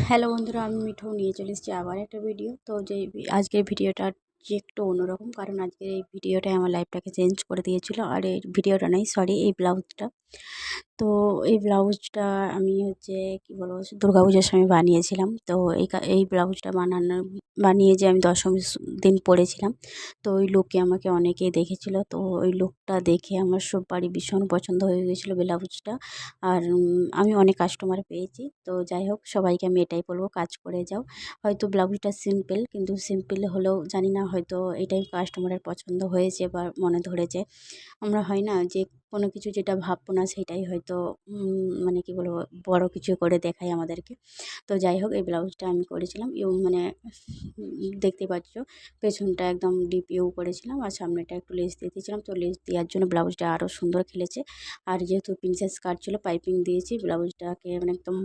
Hello বন্ধুরা, আমি মিঠু নিয়ে চলে এসেছি আবার একটা ভিডিও। তো আজকের ভিডিওটা যে একটু অন্যরকম, কারণ আজকের এই ভিডিওটাই আমার লাইফটাকে চেঞ্জ করে দিয়েছিল। আর এই ভিডিওটা নয়, সরি, এই ব্লাউজটা। তো এই ব্লাউজটা আমি কি বলবো, দুর্গাপূজার সময় বানিয়েছিলাম। তো এই ব্লাউজটা বানিয়ে যে আমি দশমীর দিন পরেছিলাম। তো ওই লুকে আমাকে অনেকেই দেখেছিল। তো ওই লুকটা দেখে আমার সবারই ভীষণ পছন্দ হয়ে গেছিলো ব্লাউজটা। আর আমি অনেক কাস্টমার পেয়েছি। তো যাই হোক, সবাইকে আমি এটাই বলবো, কাজ করে যাও। হয়তো ব্লাউজটা সিম্পল, কিন্তু সিম্পল হলেও জানি না, হয়তো এটাই কাস্টমারের পছন্দ হয়েছে বা মনে ধরেছে। আমরা হয় না যে কোনো কিছু যেটা ভাববো না সেটাই হয়তো মানে কি বলবো, বড় কিছু করে দেখায় আমাদেরকে। তো যাই হোক, এই ব্লাউজটা আমি করেছিলাম মানে দেখতে পাচ্ছ, পেছনটা একদম ডিপ করেছিলাম আর সামনেটা একটু লেস দিয়ে দিয়েছিলাম। তো লেস দেওয়ার জন্য ব্লাউজটা আরও সুন্দর খেলেছে। আর যেহেতু প্রিন্সেস কাট ছিল, পাইপিং দিয়েছি ব্লাউজটাকে, মানে একদম